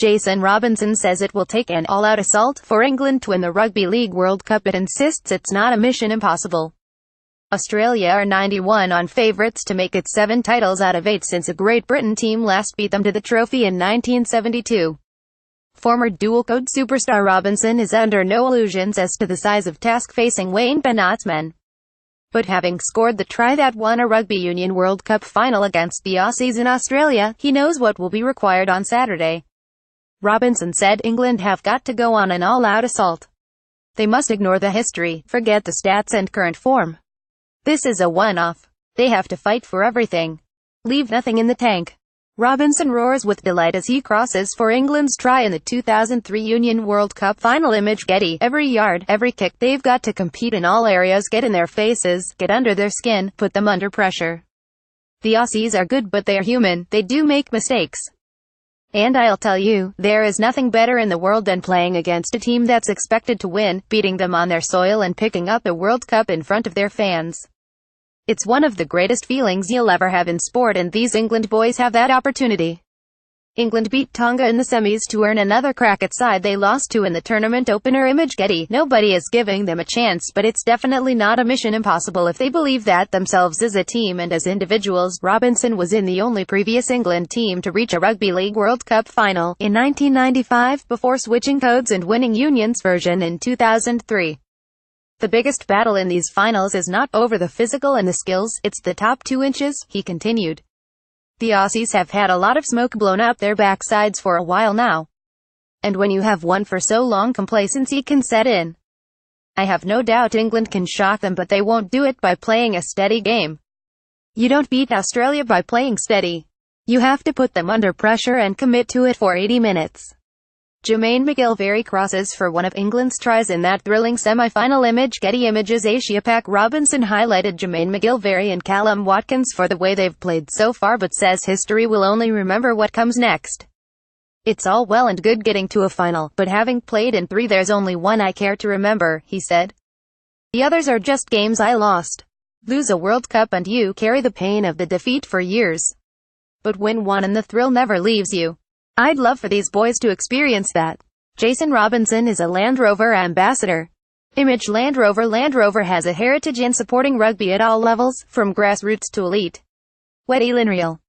Jason Robinson says it will take an all-out assault for England to win the Rugby League World Cup but insists it's not a mission impossible. Australia are 91 on favourites to make it 7 titles out of 8 since a Great Britain team last beat them to the trophy in 1972. Former dual-code superstar Robinson is under no illusions as to the size of task facing Wayne Bennett's men. But having scored the try that won a Rugby Union World Cup final against the Aussies in Australia, he knows what will be required on Saturday. Robinson said England have got to go on an all-out assault. They must ignore the history, forget the stats and current form. This is a one-off. They have to fight for everything. Leave nothing in the tank. Robinson roars with delight as he crosses for England's try in the 2003 Union World Cup final. Image Getty. Every yard, every kick, they've got to compete in all areas, get in their faces, get under their skin, put them under pressure. The Aussies are good but they're human, they do make mistakes. And I'll tell you, there is nothing better in the world than playing against a team that's expected to win, beating them on their soil and picking up the World Cup in front of their fans. It's one of the greatest feelings you'll ever have in sport, and these England boys have that opportunity. England beat Tonga in the semis to earn another crack at side they lost to in the tournament opener. Image Getty. Nobody is giving them a chance, but it's definitely not a mission impossible if they believe that themselves as a team and as individuals. Robinson was in the only previous England team to reach a Rugby League World Cup final, in 1995, before switching codes and winning Union's version in 2003. The biggest battle in these finals is not over the physical and the skills, it's the top 2 inches, he continued. The Aussies have had a lot of smoke blown up their backsides for a while now. And when you have won for so long, complacency can set in. I have no doubt England can shock them, but they won't do it by playing a steady game. You don't beat Australia by playing steady. You have to put them under pressure and commit to it for 80 minutes. Jermaine McGillivray crosses for one of England's tries in that thrilling semi-final. Image Getty. Images Asia Pac. Robinson highlighted Jermaine McGillivray and Callum Watkins for the way they've played so far, but says history will only remember what comes next. It's all well and good getting to a final, but having played in 3 there's only one I care to remember, he said. The others are just games I lost. Lose a World Cup and you carry the pain of the defeat for years. But win one and the thrill never leaves you. I'd love for these boys to experience that. Jason Robinson is a Land Rover ambassador. Image Land Rover. Land Rover has a heritage in supporting rugby at all levels, from grassroots to elite. Wet Elin Real.